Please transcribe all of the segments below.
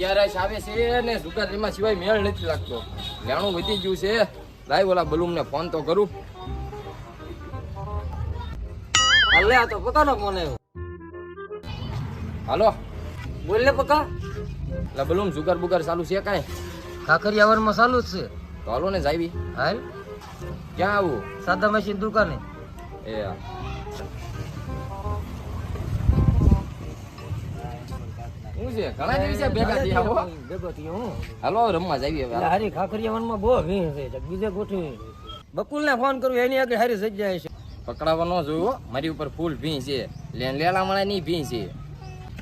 અગિયારસ આવે છે ને સુગારીમાં સિવાય મેળ નથી લાગતો. લેણું વધી ગયું છે. લાઈ ઓલા બલૂમને ફોન તો કરું. હાલે આ તો પકાનો ફોન આવ્યો. હાલો બોલ ને પકા. એટલે બલૂમ સુગાર બુગાર ચાલુ છે કાંઈ? કાકરિયાવરમાં ચાલુ જ છે. તો હાલો ને જાવી. હાલ ક્યાં આવું? સાદા મશીન દુકાને. એ હા. શું છે ઘણા દિવસે ભેગા થયા હો. ભેગો થયો હું. હાલો રમવા જાવી હવે. હારી કાકરિયાવરમાં બહુ ભીડ છે. બીજે ગોઠવી બકુલને ફોન કરું એની આગળ હારી જગ્યાએ છે. પકડાવા ન જોયો. મારી ઉપર ફૂલ ભીં છે. લેલા મળે નહીં ભીં છે.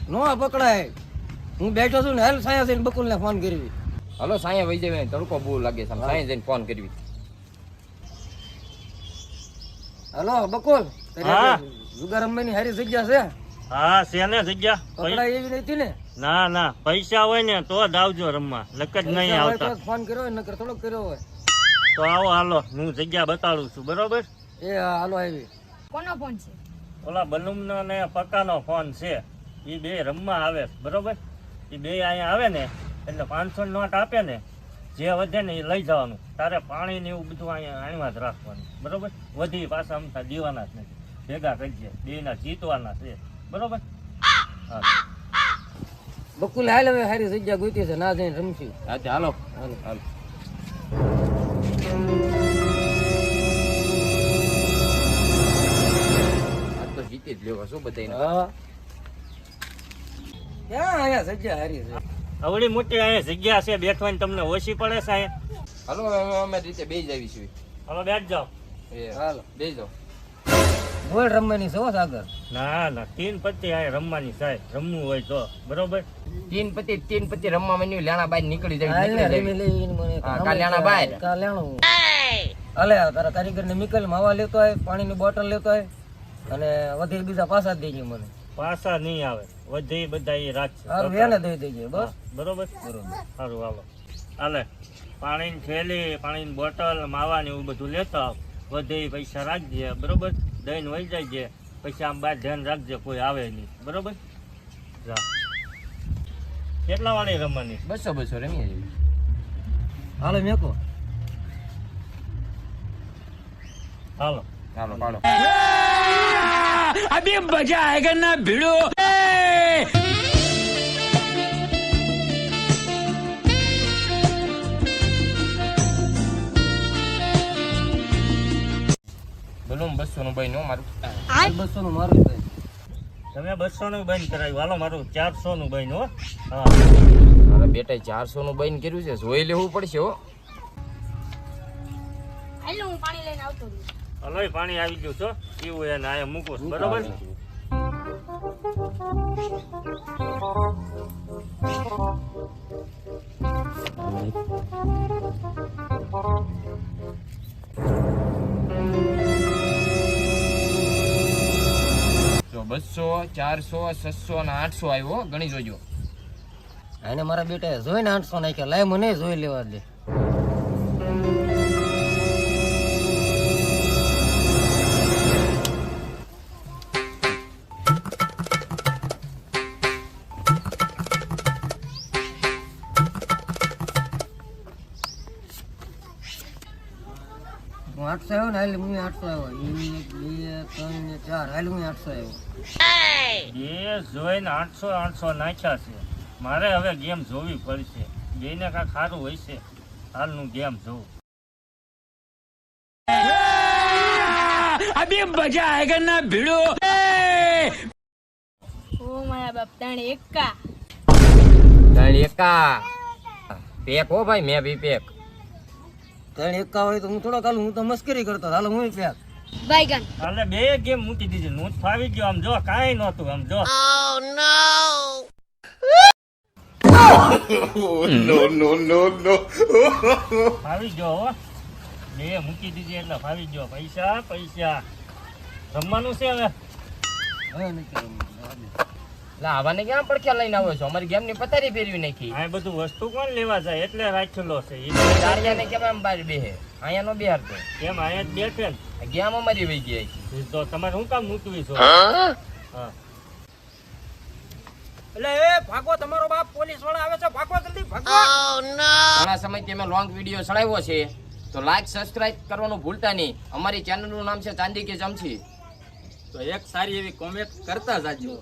નો પકડાય. હું બેઠો છું ને હાલ સાયા થઈને બકુલને ફોન કરવી. હાલો સાંયે વહી જાય. તડકો બહુ લાગે છે. સાંયે જઈને ફોન કરવી. હલો બકુલ. જુગાર રમવાની હારી જગ્યા છે. હા છે ને જગ્યા. પકડાય એવી નથી ને? ના ના પૈસા હોય ને તો જ આવજો રમવા. લક જ નહીં આવતા. ફોન કર્યો હોય નકર થોડોક કર્યો હોય. તો આવો હાલો હું જગ્યા બતાડું છું બરોબર. એ હાલો આવી. કોનો ફોન છે? ઓલા બલૂમનો ને પક્કાનો ફોન છે. એ બે રમવા આવે બરોબર. એ બે અહીંયા આવે ને એટલે 500 નોટ આપે ને જે વધે ને એ લઈ જવાનું. તારે પાણી ને એવું બધું અહીંયા જ રાખવાનું બરોબર. વધી પાછા અમથા દેવાના જ નથી. ભેગા કરજે. બેના જીતવાના છે બરોબર. હા બકુલ હાલ હવે હારી જગ્યા ગોતી છે ના જઈને રમશું. હા તે હાલો હાલો. આજ તો જીતી જ લેવા શું બધાને. હા ક્યાં અહીંયા જગ્યા હારી છે. અવળી મોટી અહીંયા જગ્યા છે બેઠવાની તમને ઓછી પડે છે અહીંયા. હાલો હવે અમે રીતે બેસી જાવી છીએ. હાલો બેઠ જાઓ. એ હાલો બેસી જાઓ. બોલ રમવાની છે હો સાગર. ના ના 3 પત્તી અહીંયા રમવાની સાહેબ. રમવું હોય તો બરોબર. તીન પતિ રમવા માંડ્યું. લેણા બાર નીકળી જાય. હા, કાલ્યાણા બહાર. અલે તારા કારીગર ને મિકલ માવા લેતો હોય, પાણીની બોટલ લેતો હોય અને વધી બીજા પાસા જ દેજે મને. પાછા નહીં આવે. વધે બધા એ રાખશે. સારું એને દઈ દેજે બસ. બરોબર સારું હાલો. હાલે પાણીની થેલી, પાણીની બોટલ, માવા ને એવું બધું લેતા આવ. વધે એ પૈસા રાખજે બરોબર. દઈને વહી જાય પછી આમ બહાર ધ્યાન રાખજે કોઈ આવે નહીં બરોબર. જા કેટલા વાળી રમવાની? 200 રમીએ છીએ. હાલો મેકો. હાલો હાલો પાડો. अभी मजा आएगा ना भिड़ो. બલૂમ 200 નું ભાઈ નો મારું. 200 નું મારું ભાઈ. તમે 200 નું બંધ કરાવ્યું. હાલો મારું 400 નું બંધ હો. હા મારા બેટા 400 નું બંધ કર્યું છે. જોઈ લેવું પડશે હો. હાલો હું પાણી લઈને આવતો રહું. હલો પાણી આવી ગયું છો. એવું એને આયા મૂકો બરોબર. જો 200, 400, 600 અને 800 આવ્યો. ગણી જોજો. એને મારા બેટા જોઈને 800 નાખ્યા. લાય મને જોઈ લેવા દે. હું 800 આવ્યો ને હાલ હું 800 આવ્યો. 1, 2, 3, 4 હાલ હું 800 આવ્યો. એ જોઈને 800 નાખ્યા છે. મારે હવે ગેમ જોવી પડશે. બેને કાંઈક સારું હોય છે. હાલનું ગેમ જોવું. अभी मजा आएगा ना भिड़ो. ઓ મારા બાપ તાણે એકા. ત્રણ એકા પેક હો ભાઈ. મેં બી પેક. 3 એકા હોય તો હું થોડો કાલ હું તો મસ્કરી કરતો. હાલો હું પેક. બાયગન. હાલે બે ગેમ મૂકી દીધી. હું ફાવી ગયો. આમ જો કાંઈ નહોતું. આમ જો ફાવી ગયો હો. બે મૂકી દીધી એટલે ફાવી ગયો. પૈસા પૈસા રમવાનું છે હવે. હવે નથી રમવું. લા આવાને ક્યાં પડખ્યા લઈને આવ્યો છો? અમારી ગેમ ની પથારી ફેરવી નાખી. આ બધું વસ્તુ કોણ લેવા જાય એટલે રાખેલો છે. દાડિયાને કેમ આમ બહાર બેહે? અહીંયા નો બેહાર તો કેમ અહીંયા જ બેઠે ને. ગેમ અમારી વહી ગઈ. તો તમારે શું કામ મૂકવી છો? હા એટલે એ ભાગો, તમારો બાપ પોલીસ વાળા આવે છે, ભાગો. ઘણા સમયથી અમે લોંગ વિડીયો ચડાવ્યો છે, તો લાઈક સબસ્ક્રાઇબ કરવાનું ભૂલતા નહીં. અમારી ચેનલનું નામ છે ચાંદી કે ચમચી. તો એક સારી એવી કોમેન્ટ કરતા જાજો.